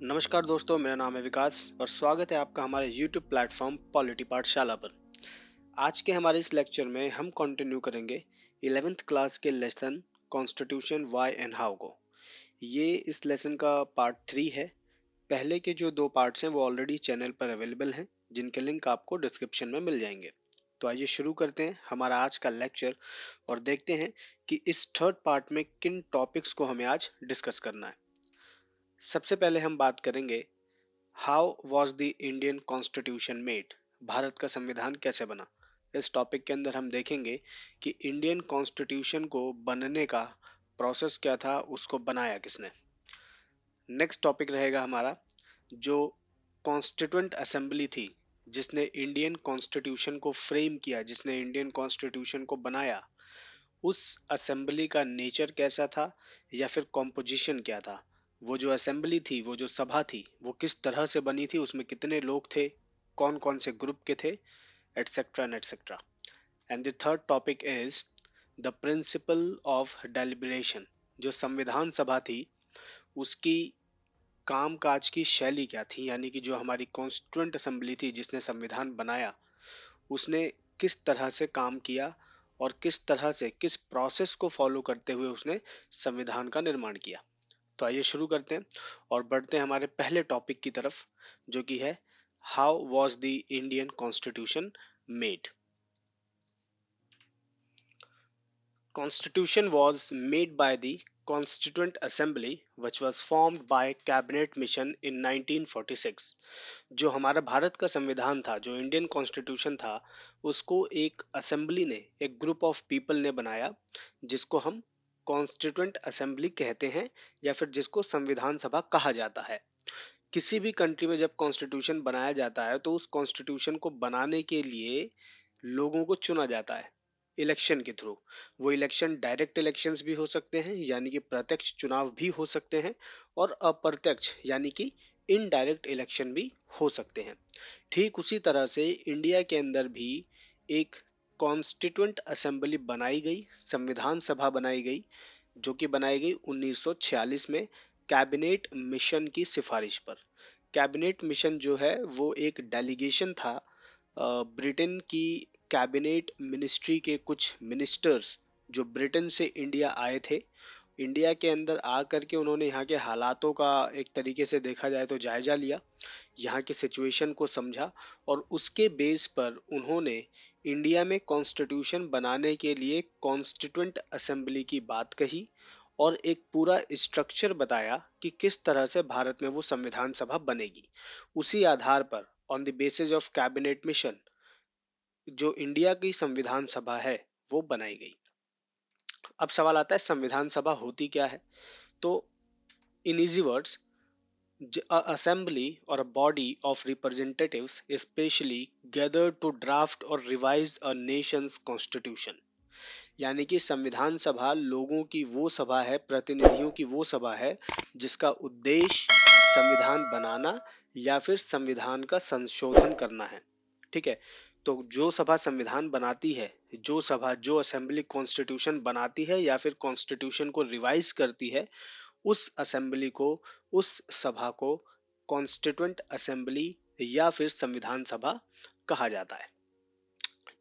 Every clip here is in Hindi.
नमस्कार दोस्तों, मेरा नाम है विकास और स्वागत है आपका हमारे YouTube प्लेटफॉर्म पॉलिटी पाठशाला पर। आज के हमारे इस लेक्चर में हम कंटिन्यू करेंगे 11th क्लास के lesson constitution why and how को। ये इस लेसन का पार्ट 3 है। पहले के जो दो पार्ट्स हैं वो ऑलरेडी चैनल पर अवेलेबल हैं, जिनके लिंक आपको डिस्क्रिप्शन में मिल जाएंगे। तो आइए शुरू करते हैं हमारा आज का लेक्चर और देखते हैं कि इस थर्ड पार्ट में किन टॉपिक्स को हमें आज डिस्कस करना है। सबसे पहले हम बात करेंगे how was the Indian constitution made, Bharat का संविधान कैसे बना। इस टॉपिक के अंदर हम देखेंगे कि इंडियन कॉन्स्टिट्यूशन को बनने का प्रोसेस क्या था, उसको बनाया किसने। नेक्स्ट टॉपिक रहेगा हमारा जो कॉन्स्टिट्यूएंट असेंबली थी, जिसने इंडियन कॉन्स्टिट्यूशन को फ्रेम किया, जिसने इंडियन कॉन्स्टिट्यूशन को बनाया, उस असेंबली का नेचर कैसा था या फिर कॉम्पोजिशन क्या था। वो जो असेंबली थी, वो जो सभा थी, वो किस तरह से बनी थी, उसमें कितने लोग थे, कौन कौन से ग्रुप के थे, etcetera and etcetera. And the third topic is the principle of deliberation. जो संविधान सभा थी उसकी काम काज की शैली क्या थी, यानी कि जो हमारी कॉन्स्टिट्यूएंट असेंबली थी जिसने संविधान बनाया, उसने किस तरह से काम किया और किस तरह से किस प्रोसेस को फॉलो करते हुए उसने संविधान का निर्माण किया। तो आइए शुरू करते हैं और बढ़ते हैं हमारे पहले टॉपिक की तरफ, जो कि है how was the Indian constitution made. Constitution was made by the Constituent Assembly which was formed by Cabinet Mission in 1946। जो हमारा भारत का संविधान था, जो इंडियन कॉन्स्टिट्यूशन था, उसको एक असेंबली ने, एक ग्रुप ऑफ पीपल ने बनाया, जिसको हम कॉन्स्टिट्यूएंट असेंबली कहते हैं या फिर जिसको संविधान सभा कहा जाता है। किसी भी कंट्री में जब कॉन्स्टिट्यूशन बनाया जाता है तो उस कॉन्स्टिट्यूशन को बनाने के लिए लोगों को चुना जाता है इलेक्शन के थ्रू। वो इलेक्शन डायरेक्ट इलेक्शंस भी हो सकते हैं, यानी कि प्रत्यक्ष चुनाव भी हो सकते हैं, और अप्रत्यक्ष यानी कि इनडायरेक्ट इलेक्शन भी हो सकते हैं। ठीक उसी तरह से इंडिया के अंदर भी एक कॉन्स्टिट्यूएंट असेंबली बनाई गई, संविधान सभा बनाई गई, जो कि बनाई गई 1946 में कैबिनेट मिशन की सिफारिश पर। कैबिनेट मिशन जो है वो एक डेलीगेशन था ब्रिटेन की कैबिनेट मिनिस्ट्री के कुछ मिनिस्टर्स जो ब्रिटेन से इंडिया आए थे। इंडिया के अंदर आ करके उन्होंने यहाँ के हालातों का एक तरीके से देखा जाए तो जायजा लिया, यहाँ की सिचुएशन को समझा और उसके बेस पर उन्होंने इंडिया में कॉन्स्टिट्यूशन बनाने के लिए कॉन्स्टिट्यूएंट असेंबली की बात कही और एक पूरा स्ट्रक्चर बताया कि किस तरह से भारत में वो संविधान सभा बनेगी। उसी आधार पर on the basis of cabinet mission जो इंडिया की संविधान सभा है वो बनाई गई। अब सवाल आता है संविधान सभा होती क्या है। तो in easy words, a assembly or a body of representatives especially gathered to draft or revise a nation's constitution। यानी कि संविधान सभा लोगों की वो सभा है, प्रतिनिधियों की वो सभा है जिसका उद्देश्य संविधान बनाना या फिर संविधान का संशोधन करना है। ठीक है, तो जो सभा संविधान बनाती है, जो सभा, जो असेंबली कॉन्स्टिट्यूशन बनाती है या फिर कॉन्स्टिट्यूशन को रिवाइज करती है, उस असेंबली को, उस सभा को कॉन्स्टिट्यूएंट असेंबली या फिर संविधान सभा कहा जाता है।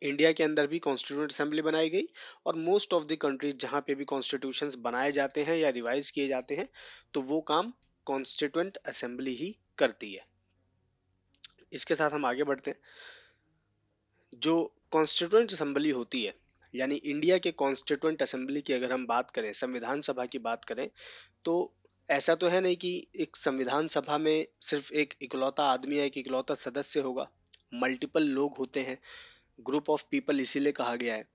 इंडिया के अंदर भी कॉन्स्टिट्यूएंट असेंबली बनाई गई और मोस्ट ऑफ द कंट्रीज जहां पे भी कॉन्स्टिट्यूशंस बनाए जाते हैं या रिवाइज किए जाते हैं तो वो काम कॉन्स्टिट्यूएंट असेंबली ही करती है। इसके साथ हम आगे बढ़ते हैं। जो कॉन्स्टिट्यूएंट असेंबली होती है, यानी इंडिया के कॉन्स्टिट्यूएंट असेंबली की अगर हम बात करें, संविधान सभा की बात करें, तो ऐसा तो है नहीं कि एक संविधान सभा में सिर्फ एक इकलौता आदमी या एक इकलौता सदस्य होगा। मल्टीपल लोग होते हैं, ग्रुप ऑफ पीपल इसीलिए कहा गया है।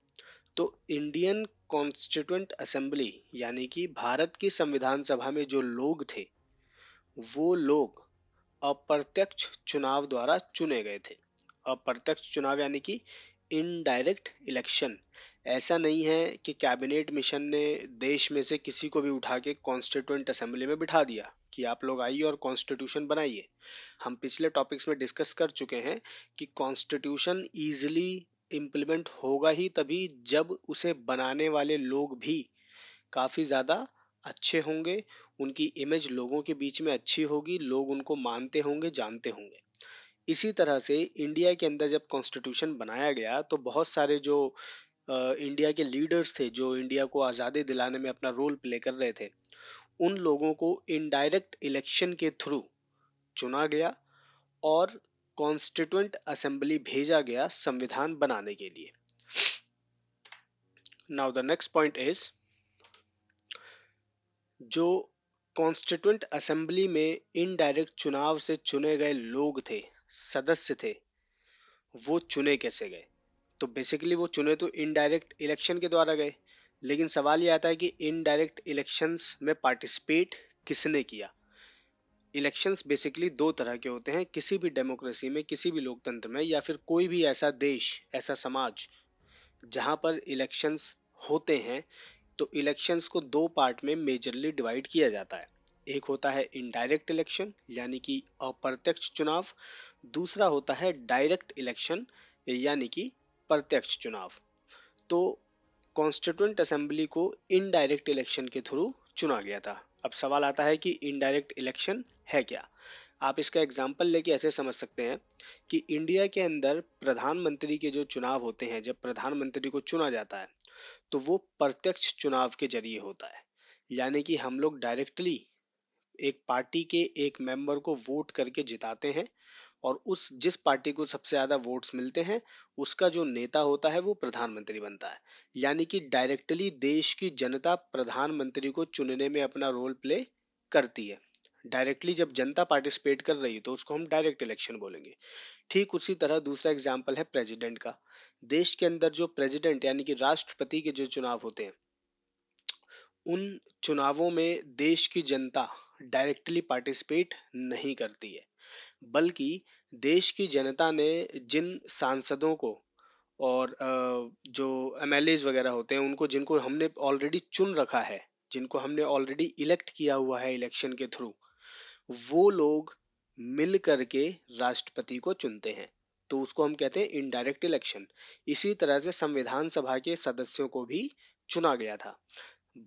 तो इंडियन कॉन्स्टिट्यूएंट असेंबली यानी कि भारत की संविधान सभा में जो लोग थे, वो लोग अप्रत्यक्ष चुनाव द्वारा चुने गए थे। अप्रत्यक्ष चुनाव यानी कि इनडायरेक्ट इलेक्शन। ऐसा नहीं है कि कैबिनेट मिशन ने देश में से किसी को भी उठा के कॉन्स्टिट्यूएंट असेंबली में बिठा दिया कि आप लोग आइए और कॉन्स्टिट्यूशन बनाइए। हम पिछले टॉपिक्स में डिस्कस कर चुके हैं कि कॉन्स्टिट्यूशन इजीली इम्प्लीमेंट होगा ही तभी जब उसे बनाने वाले लोग भी काफी ज्यादा अच्छे होंगे, उनकी इमेज लोगों के बीच में अच्छी होगी, लोग उनको मानते होंगे, जानते होंगे। इसी तरह से इंडिया के अंदर जब कॉन्स्टिट्यूशन बनाया गया तो बहुत सारे जो इंडिया के लीडर्स थे, जो इंडिया को आज़ादी दिलाने में अपना रोल प्ले कर रहे थे, उन लोगों को इनडायरेक्ट इलेक्शन के थ्रू चुना गया और कॉन्स्टिट्यूंट असेंबली भेजा गया संविधान बनाने के लिए। Now the next point is, जो कॉन्स्टिट्यूंट असेंबली में इनडायरेक्ट चुनाव से चुने गए लोग थे, सदस्य थे, वो चुने कैसे गए? तो बेसिकली वो चुने तो इनडायरेक्ट इलेक्शन के द्वारा गए, लेकिन सवाल ये आता है कि इनडायरेक्ट इलेक्शंस में पार्टिसिपेट किसने किया? इलेक्शंस बेसिकली दो तरह के होते हैं, किसी भी डेमोक्रेसी में, किसी भी लोकतंत्र में, या फिर कोई भी ऐसा देश, ऐसा समाज जहां पर इलेक्शंस होते हैं, तो इलेक्शंस को दो पार्ट में मेजरली डिवाइड किया जाता है। एक होता है इनडायरेक्ट इलेक्शन यानी कि अप्रत्यक्ष चुनाव, दूसरा होता है डायरेक्ट इलेक्शन यानी कि प्रत्यक्ष चुनाव। तो कॉन्स्टिट्यूंट असेंबली को इनडायरेक्ट इलेक्शन के थ्रू चुना गया था। अब सवाल आता है कि इनडायरेक्ट इलेक्शन है क्या? आप इसका एग्जाम्पल लेके ऐसे समझ सकते हैं कि इंडिया के अंदर प्रधानमंत्री के जो चुनाव होते हैं, जब प्रधानमंत्री को चुना जाता है तो वो प्रत्यक्ष चुनाव के जरिए होता है। यानी कि हम लोग डायरेक्टली एक पार्टी के एक मेंबर को वोट करके जिताते हैं, और उस जिस पार्टी को सबसे ज्यादा वोट्स मिलते हैं, उसका जो नेता होता है वो प्रधानमंत्री बनता है। यानी कि डायरेक्टली देश की जनता प्रधानमंत्री को चुनने में अपना रोल प्ले करती है। डायरेक्टली जब जनता पार्टिसिपेट कर रही है तो उसको हम डायरेक्ट इलेक्शन बोलेंगे। ठीक उसी तरह दूसरा एग्जाम्पल है प्रेसिडेंट का। देश के अंदर जो प्रेसिडेंट यानी कि राष्ट्रपति के जो चुनाव होते हैं, उन चुनावों में देश की जनता डायरेक्टली पार्टिसिपेट नहीं करती है, बल्कि देश की जनता ने जिन सांसदों को और जो एमएलएज वगैरह होते हैं उनको, जिनको हमने ऑलरेडी चुन रखा है, जिनको हमने ऑलरेडी इलेक्ट किया हुआ है इलेक्शन के थ्रू, वो लोग मिल करके राष्ट्रपति को चुनते हैं। तो उसको हम कहते हैं इनडायरेक्ट इलेक्शन। इसी तरह से संविधान सभा के सदस्यों को भी चुना गया था।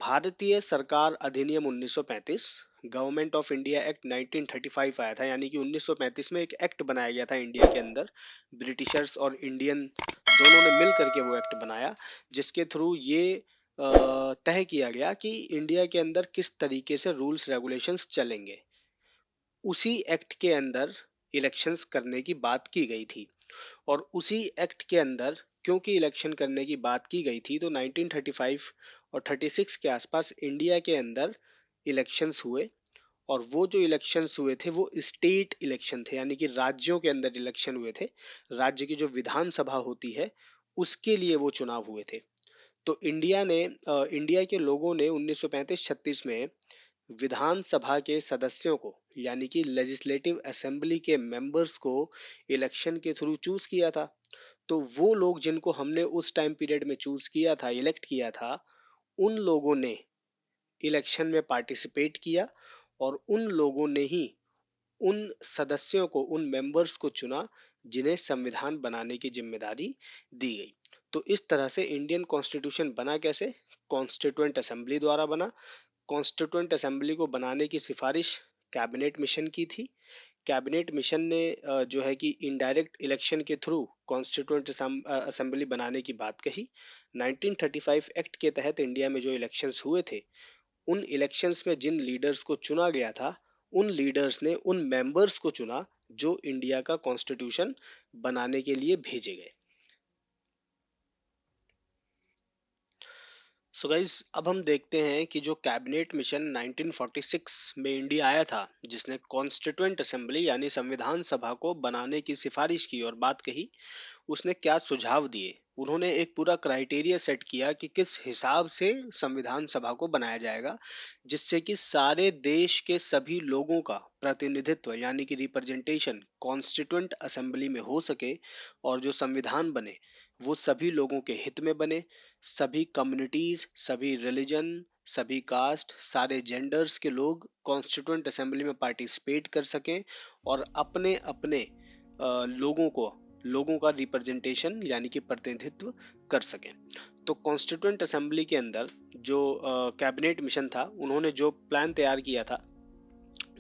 भारतीय सरकार अधिनियम 1935, गवर्नमेंट ऑफ इंडिया एक्ट 1935 आया था, यानी कि 1935 में एक एक्ट बनाया गया था इंडिया के अंदर। ब्रिटिशर्स और इंडियन दोनों ने मिल करके वो एक्ट बनाया, जिसके थ्रू ये तय किया गया कि इंडिया के अंदर किस तरीके से रूल्स रेगुलेशंस चलेंगे। उसी एक्ट के अंदर इलेक्शंस करने की बात की गई थी, और उसी एक्ट के अंदर क्योंकि इलेक्शन करने की बात की गई थी, तो 1935 और 36 के आसपास इंडिया के अंदर इलेक्शंस हुए। और वो जो इलेक्शंस हुए थे वो स्टेट इलेक्शन थे, यानी कि राज्यों के अंदर इलेक्शन हुए थे। राज्य की जो विधानसभा होती है उसके लिए वो चुनाव हुए थे। तो इंडिया के लोगों ने 1935-36 में विधानसभा के सदस्यों को, यानी कि लेजिस्लेटिव असेंबली के मेंबर्स को इलेक्शन के थ्रू चूज किया था। तो वो लोग जिनको हमने उस टाइम पीरियड में चूज किया था, इलेक्ट किया था, उन लोगों ने इलेक्शन में पार्टिसिपेट किया, और उन लोगों ने ही उन सदस्यों को, उन मेंबर्स को चुना जिन्हें संविधान बनाने की जिम्मेदारी दी गई। तो इस तरह से इंडियन कॉन्स्टिट्यूशन बना कैसे? कॉन्स्टिट्यूएंट असेंबली द्वारा बना। कॉन्स्टिट्यूएंट असेंबली को बनाने की सिफारिश कैबिनेट मिशन की थी। कैबिनेट मिशन ने जो है कि इनडायरेक्ट इलेक्शन के थ्रू कॉन्स्टिट्यूएंट असेंबली बनाने की बात कही। 1935 एक्ट के तहत इंडिया में जो इलेक्शंस हुए थे, उन इलेक्शंस में जिन लीडर्स को चुना गया था, उन लीडर्स ने उन मेंबर्स को चुना जो इंडिया का कॉन्स्टिट्यूशन बनाने के लिए भेजे गए। सो गाइज, अब हम देखते हैं कि जो कैबिनेट मिशन 1946 में इंडिया आया था, जिसने कॉन्स्टिट्यूएंट असेंबली यानी संविधान सभा को बनाने की सिफारिश की और बात कही, उसने क्या सुझाव दिए। उन्होंने एक पूरा क्राइटेरिया सेट किया कि किस हिसाब से संविधान सभा को बनाया जाएगा, जिससे कि सारे देश के सभी लोगों का प्रतिनिधित्व यानी कि रिप्रेजेंटेशन कॉन्स्टिट्यूएंट असेंबली में हो सके, और जो संविधान बने वो सभी लोगों के हित में बने। सभी कम्युनिटीज, सभी रिलीजन, सभी कास्ट, सारे जेंडर्स के लोग कॉन्स्टिट्यूएंट असेंबली में पार्टिसिपेट कर सकें, और अपने अपने लोगों को लोगों का रिप्रेजेंटेशन यानी कि प्रतिनिधित्व कर सकें। तो कॉन्स्टिट्यूएंट असेंबली के अंदर जो कैबिनेट मिशन था, उन्होंने जो प्लान तैयार किया था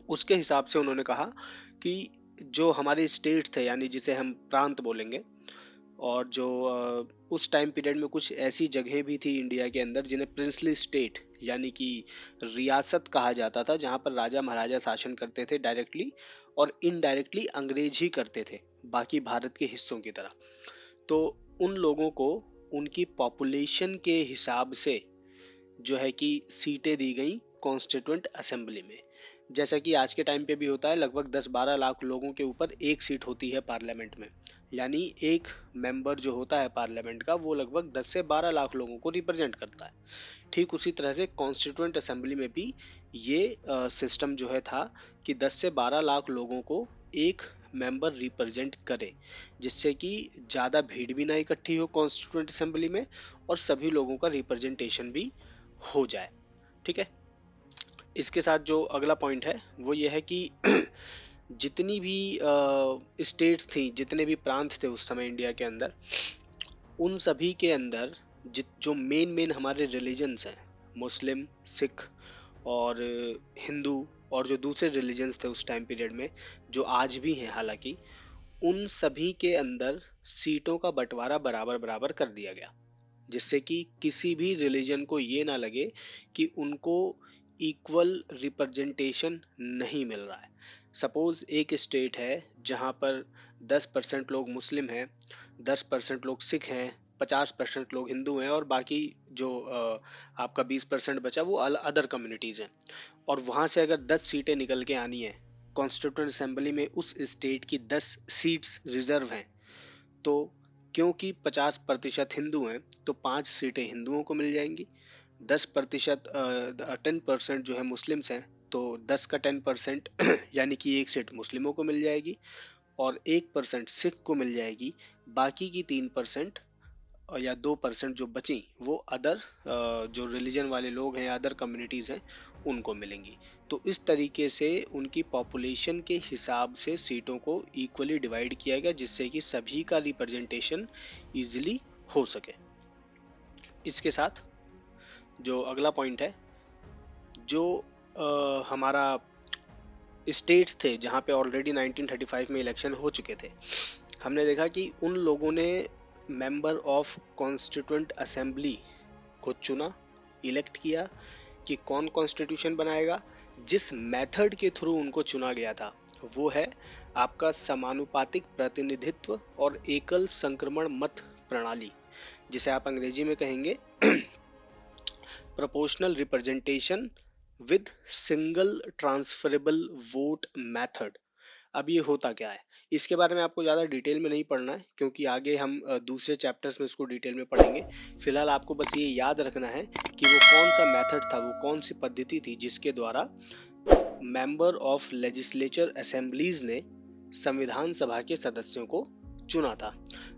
उसके हिसाब से उन्होंने कहा कि जो हमारे स्टेट थे, यानी जिसे हम प्रांत बोलेंगे, और जो उस टाइम पीरियड में कुछ ऐसी जगहें भी थी इंडिया के अंदर जिन्हें प्रिंसली स्टेट यानी कि रियासत कहा जाता था, जहाँ पर राजा महाराजा शासन करते थे डायरेक्टली, और इनडायरेक्टली अंग्रेज ही करते थे बाकी भारत के हिस्सों की तरह। तो उन लोगों को उनकी पॉपुलेशन के हिसाब से जो है कि सीटें दी गई कॉन्स्टिट्यूएंट असेंबली में। जैसा कि आज के टाइम पे भी होता है, लगभग 10-12 लाख लोगों के ऊपर एक सीट होती है पार्लियामेंट में, यानी एक मेंबर जो होता है पार्लियामेंट का, वो लगभग 10 से 12 लाख लोगों को रिप्रेजेंट करता है। ठीक उसी तरह से कॉन्स्टिट्यूएंट असेंबली में भी ये सिस्टम जो है था कि 10 से 12 लाख लोगों को एक मेंबर रिप्रेजेंट करे, जिससे कि ज़्यादा भीड़ भी ना इकट्ठी हो कॉन्स्टिट्यूएंट असेंबली में, और सभी लोगों का रिप्रेजेंटेशन भी हो जाए। ठीक है। इसके साथ जो अगला पॉइंट है वो ये है कि जितनी भी स्टेट्स थी, जितने भी प्रांत थे उस समय इंडिया के अंदर, उन सभी के अंदर जो मेन मेन हमारे रिलीजन्स हैं, मुस्लिम, सिख और हिंदू, और जो दूसरे रिलीजन्स थे उस टाइम पीरियड में, जो आज भी हैं हालांकि, उन सभी के अंदर सीटों का बंटवारा बराबर बराबर कर दिया गया, जिससे कि किसी भी रिलीजन को ये ना लगे कि उनको इक्वल रिप्रेजेंटेशन नहीं मिल रहा है। सपोज एक स्टेट है जहाँ पर 10% लोग मुस्लिम हैं, 10% लोग सिख हैं, 50% लोग हिंदू हैं, और बाकी जो आपका 20% बचा वो अदर कम्युनिटीज़ हैं, और वहाँ से अगर 10 सीटें निकल के आनी है कॉन्स्टिट्यूएंट असेंबली में, उस स्टेट की 10 सीट्स रिजर्व हैं, तो क्योंकि 50% हिंदू हैं तो 5 सीटें हिंदुओं को मिल जाएंगी, 10% 10% जो है मुस्लिम्स हैं, तो 10 का 10% यानी कि एक सीट मुस्लिमों को मिल जाएगी, और 1% सिख को मिल जाएगी। बाकी की 3% या 2% जो बची वो अदर जो रिलीजन वाले लोग हैं या अदर कम्युनिटीज़ हैं उनको मिलेंगी। तो इस तरीके से उनकी पॉपुलेशन के हिसाब से सीटों को इक्वली डिवाइड किया गया, जिससे कि सभी का रिप्रेजेंटेशन इजीली हो सके। इसके साथ जो अगला पॉइंट है, जो हमारा स्टेट्स थे जहाँ पे ऑलरेडी 1935 में इलेक्शन हो चुके थे, हमने देखा कि उन लोगों ने मेंबर ऑफ कॉन्स्टिट्यूएंट असेंबली को चुना, इलेक्ट किया कि कौन कॉन्स्टिट्यूशन बनाएगा। जिस मेथड के थ्रू उनको चुना गया था वो है आपका समानुपातिक प्रतिनिधित्व और एकल संक्रमण मत प्रणाली, जिसे आप अंग्रेजी में कहेंगे proportional representation with single transferable vote method. अब ये होता क्या है, इसके बारे में आपको ज़्यादा डिटेल में नहीं पढ़ना है, क्योंकि आगे हम दूसरे चैप्टर्स में इसको डिटेल में पढ़ेंगे। फिलहाल आपको बस ये याद रखना है कि वो कौन सा मेथड था, वो कौन सी पद्धति थी जिसके द्वारा मेंबर ऑफ लेजिस्लेचर असेंबलीज ने संविधान सभा के सदस्यों को चुना था।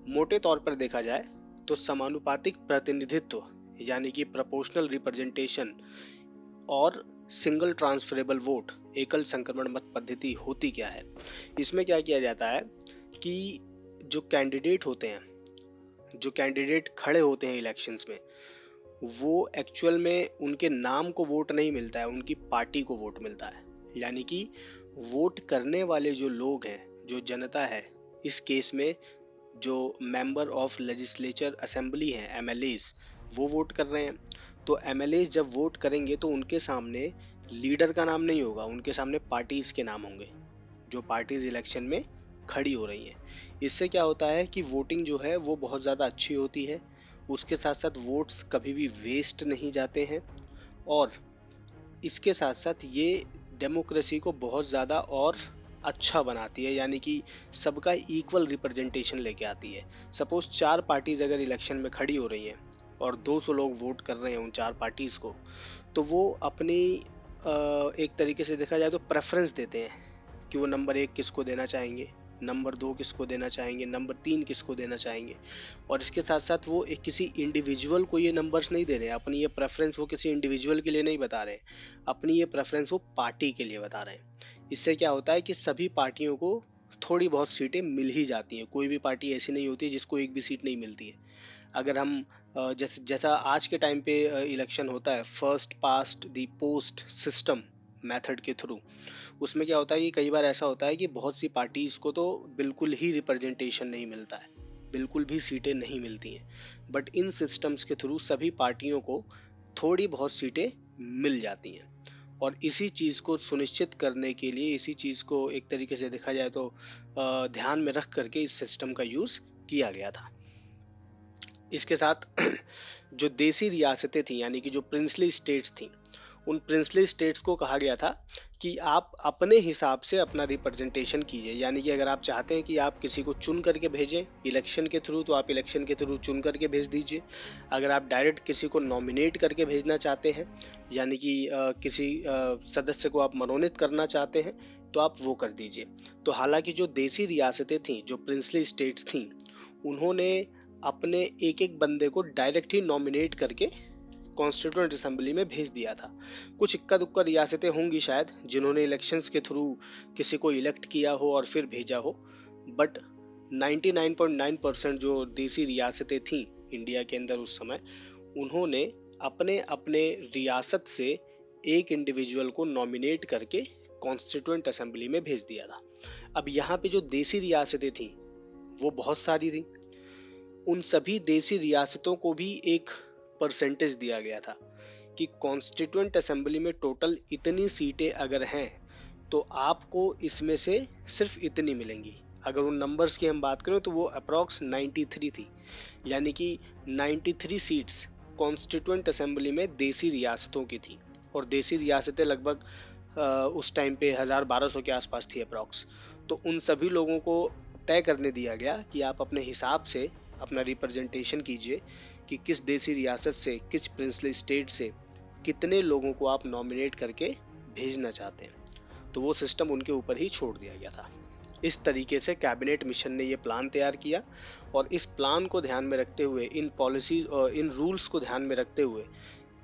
मोटे तौर पर देखा जाए तो समानुपातिक प्रतिनिधित्व यानी कि प्रोपोर्शनल रिप्रेजेंटेशन और सिंगल ट्रांसफरेबल वोट एकल संक्रमण मत पद्धति होती क्या है। इसमें क्या किया जाता है कि जो कैंडिडेट होते हैं, जो कैंडिडेट खड़े होते हैं इलेक्शंस में, वो एक्चुअल में उनके नाम को वोट नहीं मिलता है, उनकी पार्टी को वोट मिलता है। यानी कि वोट करने वाले जो लोग हैं, जो जनता है, इस केस में जो मेंबर ऑफ लेजिस्लेचर असेंबली हैं एमएलएज, वो वोट कर रहे हैं। तो एमएलएज जब वोट करेंगे तो उनके सामने लीडर का नाम नहीं होगा, उनके सामने पार्टीज के नाम होंगे, जो पार्टीज इलेक्शन में खड़ी हो रही हैं। इससे क्या होता है कि वोटिंग जो है वो बहुत ज़्यादा अच्छी होती है, उसके साथ साथ वोट्स कभी भी वेस्ट नहीं जाते हैं, और इसके साथ साथ ये डेमोक्रेसी को बहुत ज़्यादा और अच्छा बनाती है, यानी कि सबका इक्वल रिप्रेजेंटेशन लेके आती है। सपोज 4 पार्टीज अगर इलेक्शन में खड़ी हो रही हैं और 200 लोग वोट कर रहे हैं उन 4 पार्टीज को, तो वो अपनी एक तरीके से देखा जाए तो प्रेफरेंस देते हैं कि वो नंबर 1 किसको देना चाहेंगे, नंबर 2 किसको देना चाहेंगे, नंबर 3 किसको देना चाहेंगे। और इसके साथ साथ वो एक किसी इंडिविजुअल को ये नंबर्स नहीं दे रहे हैं, अपनी ये प्रेफरेंस वो किसी इंडिविजुअल के लिए नहीं बता रहे, अपनी ये प्रेफरेंस वो पार्टी के लिए बता रहे हैं। इससे क्या होता है कि सभी पार्टियों को थोड़ी बहुत सीटें मिल ही जाती हैं। कोई भी पार्टी ऐसी नहीं होती जिसको एक भी सीट नहीं मिलती है। अगर हम जैसा आज के टाइम पे इलेक्शन होता है first past the post system method के थ्रू, उसमें क्या होता है कि कई बार ऐसा होता है कि बहुत सी पार्टीज को तो बिल्कुल ही रिप्रेजेंटेशन नहीं मिलता है, बिल्कुल भी सीटें नहीं मिलती हैं। बट इन सिस्टम्स के थ्रू सभी पार्टियों को थोड़ी बहुत सीटें मिल जाती हैं। और इसी चीज़ को सुनिश्चित करने के लिए, इसी चीज़ को एक तरीके से देखा जाए तो ध्यान में रख करके इस सिस्टम का यूज़ किया गया था। इसके साथ जो देसी रियासतें थी यानी कि जो प्रिंसली स्टेट्स थी, उन प्रिंसली स्टेट्स को कहा गया था कि आप अपने हिसाब से अपना रिप्रेजेंटेशन कीजिए। यानी कि अगर आप चाहते हैं कि आप किसी को चुन करके भेजें इलेक्शन के थ्रू, तो आप इलेक्शन के थ्रू चुन करके भेज दीजिए। अगर आप डायरेक्ट किसी को नॉमिनेट करके भेजना चाहते हैं, यानी कि किसी सदस्य को आप मनोनीत करना चाहते हैं, तो आप वो कर दीजिए। तो हालांकि जो देसी रियासतें थीं, जो प्रिंसली स्टेट्स थीं, उन्होंने अपने एक एक बंदे को डायरेक्ट ही नॉमिनेट करके कॉन्स्टिट्यूएंट असेंबली में भेज दिया था। कुछ इक्का दुक्का रियासतें होंगी शायद जिन्होंने इलेक्शंस के थ्रू किसी को इलेक्ट किया हो और फिर भेजा हो, बट 99.9% जो देसी रियासतें थीं इंडिया के अंदर उस समय, उन्होंने अपने अपने रियासत से एक इंडिविजुअल को नॉमिनेट करके कॉन्स्टिट्यूएंट असेंबली में भेज दिया था। अब यहाँ पे जो देसी रियासतें थीं वो बहुत सारी थी। उन सभी देसी रियासतों को भी एक परसेंटेज दिया गया था कि कॉन्स्टिट्यूएंट असेंबली में टोटल इतनी सीटें अगर हैं तो आपको इसमें से सिर्फ इतनी मिलेंगी। अगर उन नंबर्स की हम बात करें तो वो अप्रॉक्स 93 थी, यानी कि 93 सीट्स कॉन्स्टिट्यूएंट असेंबली में देसी रियासतों की थी। और देसी रियासतें लगभग उस टाइम पे 1000-1200 के आसपास थी अप्रॉक्स। तो उन सभी लोगों को तय करने दिया गया कि आप अपने हिसाब से अपना रिप्रेजेंटेशन कीजिए कि किस देसी रियासत से, किस प्रिंसली स्टेट से कितने लोगों को आप नॉमिनेट करके भेजना चाहते हैं। तो वो सिस्टम उनके ऊपर ही छोड़ दिया गया था। इस तरीके से कैबिनेट मिशन ने ये प्लान तैयार किया और इस प्लान को ध्यान में रखते हुए, इन पॉलिसी और इन रूल्स को ध्यान में रखते हुए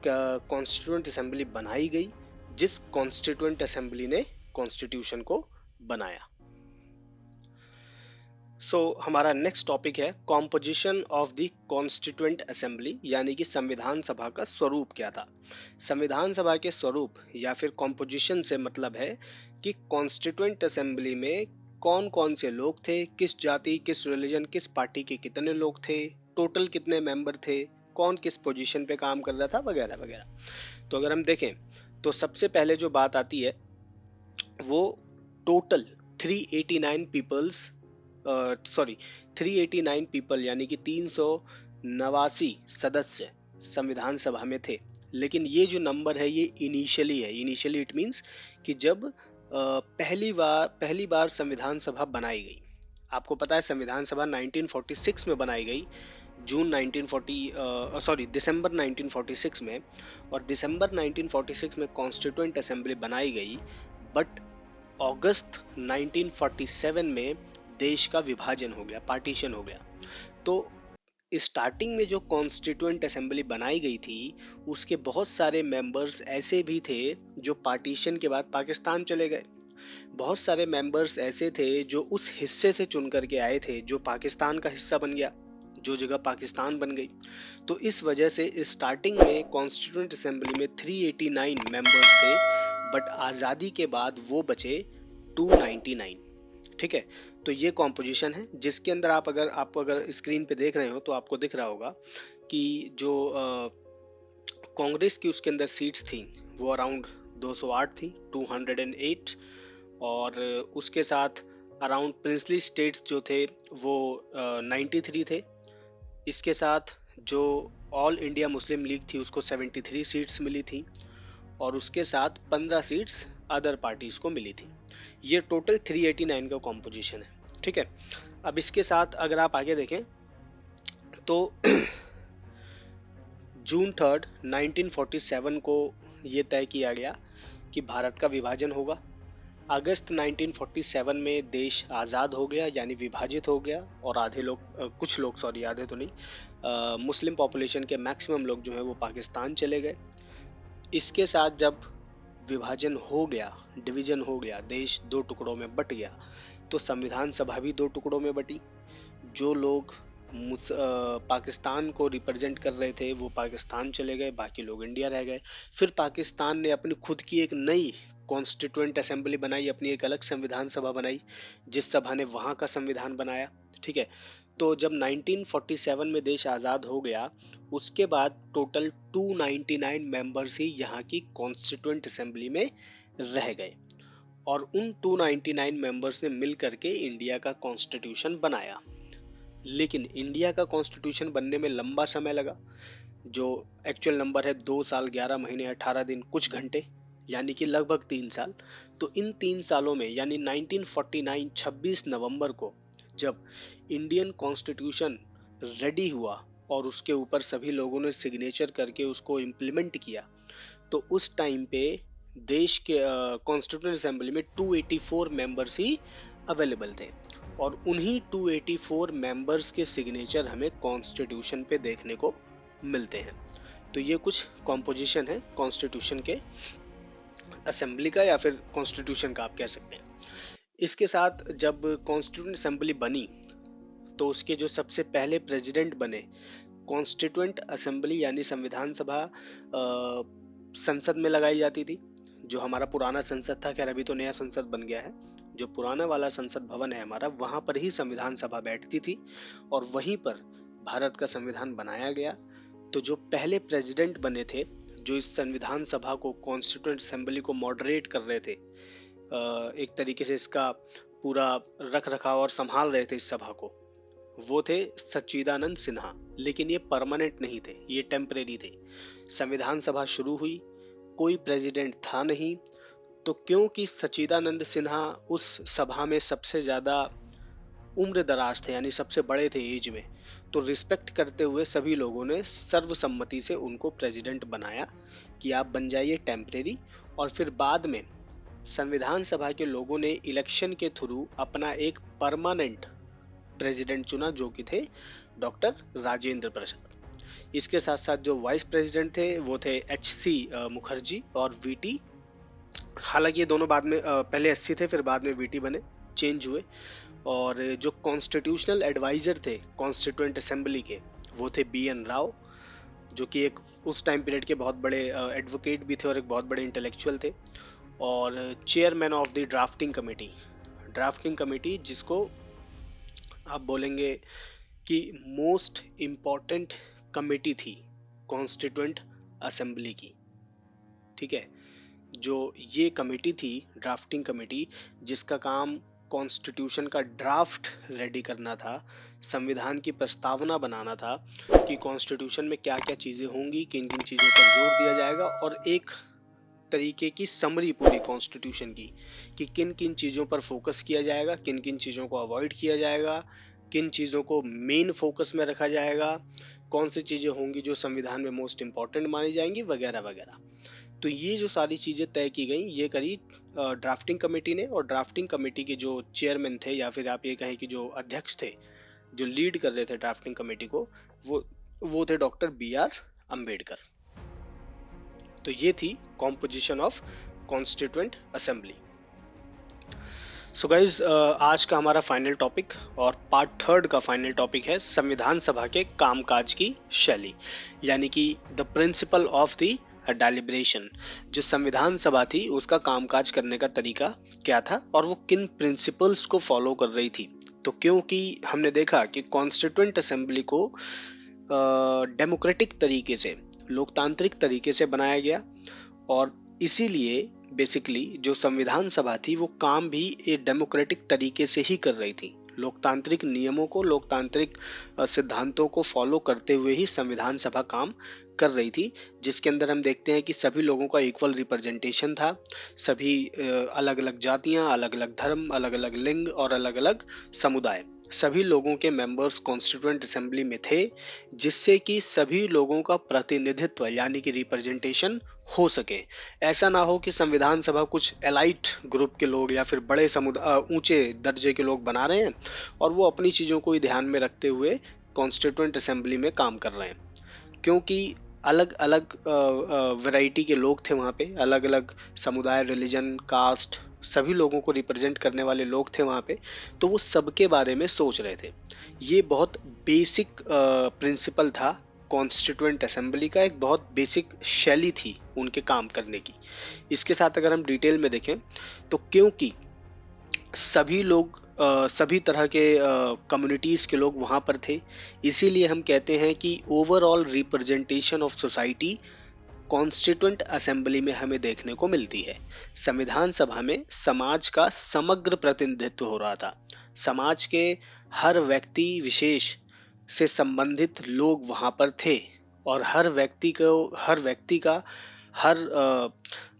कॉन्स्टिट्यूएंट असेंबली बनाई गई, जिस कॉन्स्टिट्यूएंट असेंबली ने कॉन्स्टिट्यूशन को बनाया। हमारा नेक्स्ट टॉपिक है composition of the constituent assembly, यानी कि संविधान सभा का स्वरूप क्या था। संविधान सभा के स्वरूप या फिर कॉम्पोजिशन से मतलब है कि कॉन्स्टिट्यूएंट असेंबली में कौन कौन से लोग थे, किस जाति, किस रिलीजन, किस पार्टी के कितने लोग थे, टोटल कितने मेंबर थे, कौन किस पोजीशन पे काम कर रहा था, वगैरह वगैरह। तो अगर हम देखें तो सबसे पहले जो बात आती है वो टोटल 389 पीपल्स 389 पीपल यानी कि 389 सदस्य संविधान सभा में थे। लेकिन ये जो नंबर है ये इनिशियली है। इनिशियली इट मींस कि जब पहली बार संविधान सभा बनाई गई। आपको पता है संविधान सभा 1946 में बनाई गई, दिसंबर 1946 में, और दिसंबर 1946 में कॉन्स्टिट्यूएंट असेंबली बनाई गई। बट अगस्त 1947 में देश का विभाजन हो गया, पार्टीशन हो गया। तो स्टार्टिंग में जो कॉन्स्टिट्यूएंट असेंबली बनाई गई थी उसके बहुत सारे मेंबर्स ऐसे भी थे जो पार्टीशन के बाद पाकिस्तान चले गए। बहुत सारे मेंबर्स ऐसे थे जो उस हिस्से से चुन करके आए थे जो पाकिस्तान का हिस्सा बन गया, जो जगह पाकिस्तान बन गई। तो इस वजह से स्टार्टिंग में कॉन्स्टिट्यूएंट असेंबली में 389 मेंबर्स थे, बट आज़ादी के बाद वो बचे 299। ठीक है, तो ये कॉम्पोजिशन है जिसके अंदर आप अगर स्क्रीन पे देख रहे हो तो आपको दिख रहा होगा कि जो कांग्रेस की उसके अंदर सीट्स थी वो अराउंड 208 थी, 208। और उसके साथ अराउंड प्रिंसली स्टेट्स जो थे वो 93 थे। इसके साथ जो ऑल इंडिया मुस्लिम लीग थी उसको 73 सीट्स मिली थी, और उसके साथ 15 सीट्स अदर पार्टीज को मिली थी। ये टोटल 389 का कॉम्पोजिशन है। ठीक है, अब इसके साथ अगर आप आगे देखें तो जून 3, 1947 को ये तय किया गया कि भारत का विभाजन होगा। अगस्त 1947 में देश आज़ाद हो गया, यानी विभाजित हो गया, और कुछ लोग, सॉरी आधे तो नहीं, मुस्लिम पॉपुलेशन के मैक्सिमम लोग जो है वो पाकिस्तान चले गए। इसके साथ जब विभाजन हो गया, डिवीजन हो गया, देश दो टुकड़ों में बट गया, तो संविधान सभा भी दो टुकड़ों में बटी। जो लोग पाकिस्तान को रिप्रेजेंट कर रहे थे वो पाकिस्तान चले गए, बाकी लोग इंडिया रह गए। फिर पाकिस्तान ने अपनी खुद की एक नई कॉन्स्टिट्यूएंट असेंबली बनाई, अपनी एक अलग संविधान सभा बनाई, जिस सभा ने वहां का संविधान बनाया। ठीक है। तो जब 1947 में देश आज़ाद हो गया, उसके बाद टोटल 299 मेंबर्स ही यहाँ की कॉन्स्टिट्यूएंट असेंबली में रह गए, और उन 299 मेंबर्स ने मिल करके इंडिया का कॉन्स्टिट्यूशन बनाया। लेकिन इंडिया का कॉन्स्टिट्यूशन बनने में लंबा समय लगा। जो एक्चुअल नंबर है 2 साल 11 महीने 18 दिन कुछ घंटे, यानी कि लगभग 3 साल। तो इन 3 सालों में यानी 1949 26 नवंबर को जब इंडियन कॉन्स्टिट्यूशन रेडी हुआ और उसके ऊपर सभी लोगों ने सिग्नेचर करके उसको इम्प्लीमेंट किया, तो उस टाइम पे देश के कॉन्स्टिट्यूएंट असेंबली में 284 मेंबर्स ही अवेलेबल थे, और उन्हीं 284 मेंबर्स के सिग्नेचर हमें कॉन्स्टिट्यूशन पे देखने को मिलते हैं। तो ये कुछ कॉम्पोजिशन है कॉन्स्टिट्यूशन के असेंबली का, या फिर कॉन्स्टिट्यूशन का आप कह सकते हैं। इसके साथ जब कॉन्स्टिट्यूएंट असेंबली बनी, तो उसके जो सबसे पहले प्रेसिडेंट बने, कॉन्स्टिट्यूएंट असेंबली यानी संविधान सभा संसद में लगाई जाती थी। जो हमारा पुराना संसद था, खैर अभी तो नया संसद बन गया है, जो पुराना वाला संसद भवन है हमारा, वहां पर ही संविधान सभा बैठती थी और वहीं पर भारत का संविधान बनाया गया। तो जो पहले प्रेसिडेंट बने थे, जो इस संविधान सभा को कॉन्स्टिट्यूएंट असेंबली को मॉडरेट कर रहे थे, एक तरीके से इसका पूरा रख रखाव और संभाल रहे थे इस सभा को, वो थे सच्चिदानंद सिन्हा। लेकिन ये परमानेंट नहीं थे, ये टेम्परेरी थे। संविधान सभा शुरू हुई, कोई प्रेसिडेंट था नहीं, तो क्योंकि सच्चिदानंद सिन्हा उस सभा में सबसे ज्यादा उम्र दराज थे, यानी सबसे बड़े थे एज में, तो रिस्पेक्ट करते हुए सभी लोगों ने सर्वसम्मति से उनको प्रेसिडेंट बनाया कि आप बन जाइए टेम्परेरी। और फिर बाद में संविधान सभा के लोगों ने इलेक्शन के थ्रू अपना एक परमानेंट प्रेसिडेंट चुना, जो कि थे डॉक्टर राजेंद्र प्रसाद। इसके साथ साथ जो वाइस प्रेसिडेंट थे वो थे HC मुखर्जी और VT। हालांकि ये दोनों बाद में पहले SC थे, फिर बाद में VT बने, चेंज हुए। और जो कॉन्स्टिट्यूशनल एडवाइजर थे कॉन्स्टिट्यूएंट असेंबली के, वो थे BN राव, जो कि एक उस टाइम पीरियड के बहुत बड़े एडवोकेट भी थे और एक बहुत बड़े इंटेलेक्चुअल थे। और chairman of the drafting committee जिसको आप बोलेंगे कि मोस्ट इम्पॉर्टेंट कमेटी थी कॉन्स्टिट्यूएंट असेंबली की। ठीक है। जो ये कमेटी थी, ड्राफ्टिंग कमेटी, जिसका काम कॉन्स्टिट्यूशन का ड्राफ्ट रेडी करना था, संविधान की प्रस्तावना बनाना था कि कॉन्स्टिट्यूशन में क्या क्या चीज़ें होंगी, किन किन चीज़ों पर जोर दिया जाएगा, और एक तरीके की समरी पूरी कॉन्स्टिट्यूशन की कि किन किन चीज़ों पर फोकस किया जाएगा, किन किन चीज़ों को अवॉइड किया जाएगा, किन चीज़ों को मेन फोकस में रखा जाएगा, कौन सी चीज़ें होंगी जो संविधान में मोस्ट इम्पॉर्टेंट मानी जाएंगी, वगैरह वगैरह। तो ये जो सारी चीज़ें तय की गई, ये करी ड्राफ्टिंग कमेटी ने। और ड्राफ्टिंग कमेटी के जो चेयरमैन थे, या फिर आप ये कहें कि जो अध्यक्ष थे, जो लीड कर रहे थे ड्राफ्टिंग कमेटी को, वो थे डॉक्टर BR अम्बेडकर। तो ये थी composition of constituent assembly. So guys, आज का हमारा फाइनल टॉपिक और पार्ट 3 का फाइनल टॉपिक है संविधान सभा के कामकाज की शैली, यानी कि the principle of the deliberation. जो संविधान सभा थी उसका कामकाज करने का तरीका क्या था और वो किन प्रिंसिपल्स को फॉलो कर रही थी। तो क्योंकि हमने देखा कि कॉन्स्टिट्यूएंट असेंबली को डेमोक्रेटिक तरीके से, लोकतांत्रिक तरीके से बनाया गया, और इसीलिए बेसिकली जो संविधान सभा थी वो काम भी एक डेमोक्रेटिक तरीके से ही कर रही थी। लोकतांत्रिक नियमों को, लोकतांत्रिक सिद्धांतों को फॉलो करते हुए ही संविधान सभा काम कर रही थी, जिसके अंदर हम देखते हैं कि सभी लोगों का इक्वल रिप्रेजेंटेशन था। सभी अलग अलग जातियां, अलग अलग धर्म, अलग अलग लिंग और अलग अलग समुदाय, सभी लोगों के मेंबर्स कॉन्स्टिट्यूएंट असेंबली में थे, जिससे कि सभी लोगों का प्रतिनिधित्व यानी कि रिप्रेजेंटेशन हो सके। ऐसा ना हो कि संविधान सभा कुछ एलाइट ग्रुप के लोग या फिर बड़े समुदाय, ऊंचे दर्जे के लोग बना रहे हैं और वो अपनी चीज़ों को ही ध्यान में रखते हुए कॉन्स्टिट्यूएंट असेंबली में काम कर रहे हैं। क्योंकि अलग अलग वैरायटी के लोग थे वहाँ पे, अलग अलग समुदाय, रिलीजन, कास्ट, सभी लोगों को रिप्रेजेंट करने वाले लोग थे वहाँ पे, तो वो सबके बारे में सोच रहे थे। ये बहुत बेसिक प्रिंसिपल था कॉन्स्टिट्यूएंट असेंबली का, एक बहुत बेसिक शैली थी उनके काम करने की। इसके साथ अगर हम डिटेल में देखें तो क्योंकि सभी लोग सभी तरह के कम्युनिटीज़ के लोग वहाँ पर थे, इसीलिए हम कहते हैं कि overall representation of society constituent assembly में हमें देखने को मिलती है। संविधान सभा में समाज का समग्र प्रतिनिधित्व हो रहा था। समाज के हर व्यक्ति विशेष से संबंधित लोग वहाँ पर थे, और हर व्यक्ति का हर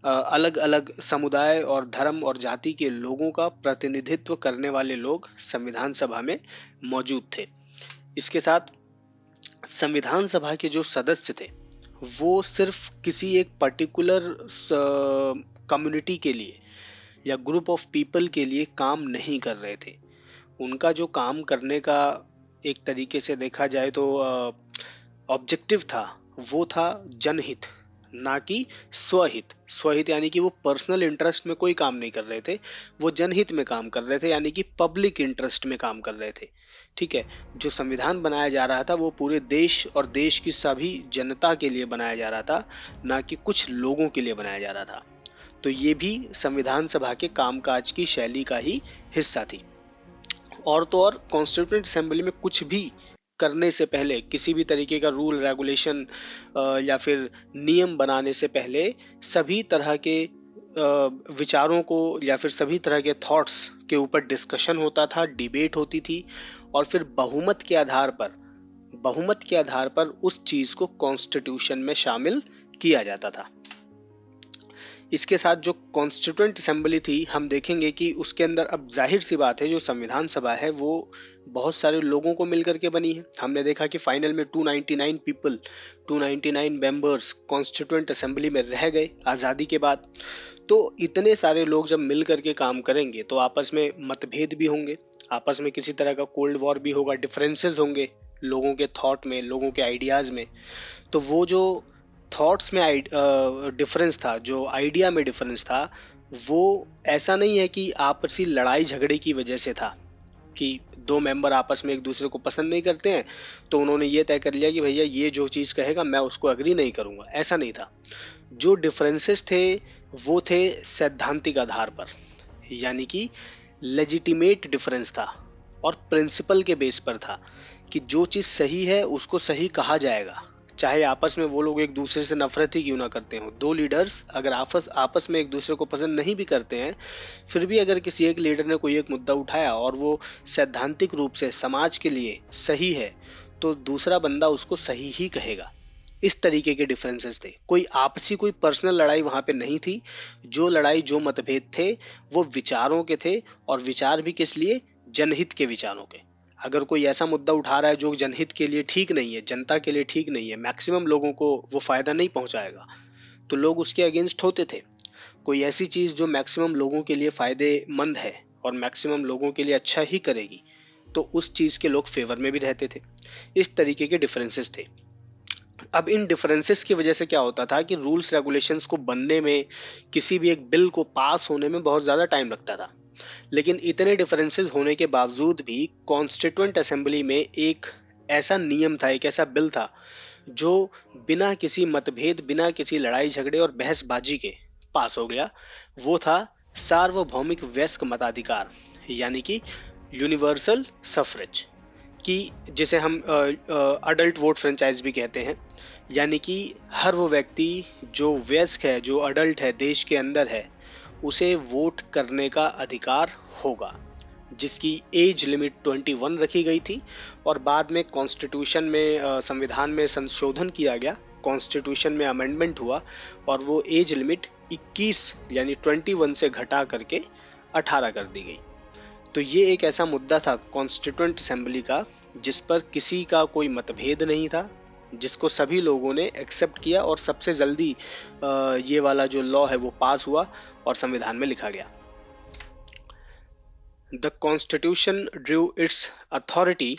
अलग अलग समुदाय और धर्म और जाति के लोगों का प्रतिनिधित्व करने वाले लोग संविधान सभा में मौजूद थे। इसके साथ संविधान सभा के जो सदस्य थे वो सिर्फ किसी एक पर्टिकुलर कम्युनिटी के लिए या ग्रुप ऑफ पीपल के लिए काम नहीं कर रहे थे। उनका जो काम करने का एक तरीके से देखा जाए तो ऑब्जेक्टिव था, वो था जनहित, ना कि स्वहित। स्वहित यानी कि वो पर्सनल इंटरेस्ट में कोई काम नहीं कर रहे थे, वो जनहित में काम कर रहे थे, यानी कि पब्लिक इंटरेस्ट में काम कर रहे थे। ठीक है। जो संविधान बनाया जा रहा था वो पूरे देश और देश की सभी जनता के लिए बनाया जा रहा था, ना कि कुछ लोगों के लिए बनाया जा रहा था। तो ये भी संविधान सभा के कामकाज की शैली का ही हिस्सा थी। और तो और कॉन्स्टिट्यूंट असेंबली में कुछ भी करने से पहले, किसी भी तरीके का रूल रेगुलेशन या फिर नियम बनाने से पहले सभी तरह के विचारों को या फिर सभी तरह के थॉट्स के ऊपर डिस्कशन होता था, डिबेट होती थी, और फिर बहुमत के आधार पर उस चीज को कॉन्स्टिट्यूशन में शामिल किया जाता था। इसके साथ जो कॉन्स्टिट्यूएंट असेंबली थी, हम देखेंगे कि उसके अंदर अब जाहिर सी बात है जो संविधान सभा है वो बहुत सारे लोगों को मिलकर के बनी है। हमने देखा कि फाइनल में 299 पीपल, 299 मेंबर्स कॉन्स्टिट्यूएंट असेंबली में रह गए आज़ादी के बाद। तो इतने सारे लोग जब मिल करके काम करेंगे तो आपस में मतभेद भी होंगे, आपस में किसी तरह का कोल्ड वॉर भी होगा, डिफरेंसेस होंगे लोगों के थॉट में, लोगों के आइडियाज़ में। तो वो जो थॉट्स में डिफरेंस था, जो आइडिया में डिफरेंस था, वो ऐसा नहीं है कि आपसी लड़ाई झगड़े की वजह से था कि दो मेंबर आपस में एक दूसरे को पसंद नहीं करते हैं तो उन्होंने ये तय कर लिया कि भैया ये जो चीज़ कहेगा मैं उसको अग्री नहीं करूंगा। ऐसा नहीं था। जो डिफरेंसेस थे वो थे सैद्धांतिक आधार पर, यानी कि लेजिटिमेट डिफरेंस था, और प्रिंसिपल के बेस पर था कि जो चीज़ सही है उसको सही कहा जाएगा, चाहे आपस में वो लोग एक दूसरे से नफरत ही क्यों ना करते हो। दो लीडर्स अगर आपस आपस में एक दूसरे को पसंद नहीं भी करते हैं, फिर भी अगर किसी एक लीडर ने कोई एक मुद्दा उठाया और वो सैद्धांतिक रूप से समाज के लिए सही है, तो दूसरा बंदा उसको सही ही कहेगा। इस तरीके के डिफरेंसेस थे, कोई आपसी कोई पर्सनल लड़ाई वहां पे नहीं थी। जो लड़ाई जो मतभेद थे वो विचारों के थे, और विचार भी किस लिए, जनहित के विचारों के। अगर कोई ऐसा मुद्दा उठा रहा है जो जनहित के लिए ठीक नहीं है, जनता के लिए ठीक नहीं है, मैक्सिमम लोगों को वो फायदा नहीं पहुंचाएगा, तो लोग उसके अगेंस्ट होते थे। कोई ऐसी चीज जो मैक्सिमम लोगों के लिए फायदेमंद है और मैक्सिमम लोगों के लिए अच्छा ही करेगी, तो उस चीज के लोग फेवर में भी रहते थे। इस तरीके के डिफरेंसेस थे। अब इन डिफरेंसेस की वजह से क्या होता था कि रूल्स रेगुलेशंस को बनने में, किसी भी एक बिल को पास होने में बहुत ज़्यादा टाइम लगता था। लेकिन इतने डिफरेंसेस होने के बावजूद भी कॉन्स्टिट्यूएंट असेंबली में एक ऐसा नियम था, एक ऐसा बिल था जो बिना किसी मतभेद, बिना किसी लड़ाई झगड़े और बहसबाजी के पास हो गया। वो था सार्वभौमिक वयस्क मताधिकार, यानी कि यूनिवर्सल सफरेज, कि जिसे हम अडल्ट वोट फ्रेंचाइज भी कहते हैं। यानी कि हर वो व्यक्ति जो वयस्क है, जो अडल्ट है, देश के अंदर है, उसे वोट करने का अधिकार होगा, जिसकी एज लिमिट 21 रखी गई थी। और बाद में कॉन्स्टिट्यूशन में, संविधान में संशोधन किया गया, कॉन्स्टिट्यूशन में अमेंडमेंट हुआ, और वो एज लिमिट 21 यानी 21 से घटा करके 18 कर दी गई। तो ये एक ऐसा मुद्दा था कॉन्स्टिट्यूएंट असेंबली का जिस पर किसी का कोई मतभेद नहीं था, जिसको सभी लोगों ने एक्सेप्ट किया, और सबसे जल्दी ये वाला जो लॉ है वो पास हुआ और संविधान में लिखा गया। The constitution Drew it's authority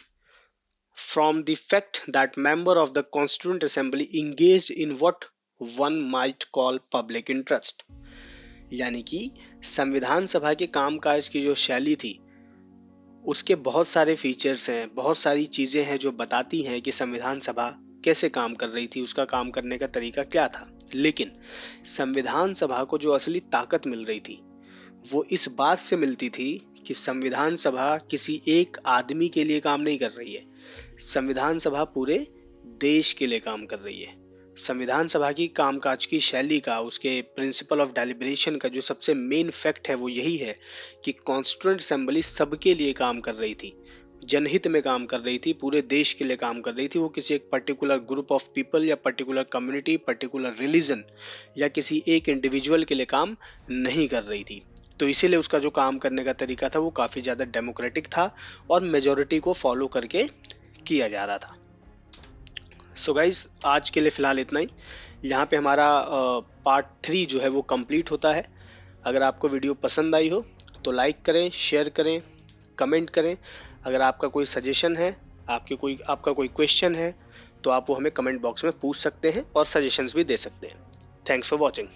from the fact that member of the constituent assembly engaged in what one might call public interest, यानी कि संविधान सभा के कामकाज की जो शैली थी, उसके बहुत सारे फीचर्स हैं, बहुत सारी चीजें हैं जो बताती हैं कि संविधान सभा कैसे काम कर रही थी, उसका काम करने का तरीका क्या था। लेकिन संविधान सभा को जो असली ताकत मिल रही थी, वो इस बात से मिलती थी कि संविधान सभा किसी एक आदमी के लिए काम नहीं कर रही है, संविधान सभा पूरे देश के लिए काम कर रही है। संविधान सभा की कामकाज की शैली का, उसके प्रिंसिपल ऑफ डेलिब्रेशन का जो सबसे मेन फैक्ट है वो यही है कि कॉन्स्टिट्यूएंट असेंबली सबके लिए काम कर रही थी, जनहित में काम कर रही थी, पूरे देश के लिए काम कर रही थी। वो किसी एक पर्टिकुलर ग्रुप ऑफ पीपल या पर्टिकुलर कम्युनिटी, पर्टिकुलर रिलीजन या किसी एक इंडिविजुअल के लिए काम नहीं कर रही थी। तो इसीलिए उसका जो काम करने का तरीका था वो काफ़ी ज़्यादा डेमोक्रेटिक था और मेजोरिटी को फॉलो करके किया जा रहा था। सो गाइज, आज के लिए फ़िलहाल इतना ही। यहाँ पे हमारा पार्ट 3 जो है वो कंप्लीट होता है। अगर आपको वीडियो पसंद आई हो तो लाइक करें, शेयर करें, कमेंट करें। अगर आपका कोई सजेशन है, आपका कोई क्वेश्चन है, तो आप वो हमें कमेंट बॉक्स में पूछ सकते हैं और सजेशंस भी दे सकते हैं। Thanks for watching.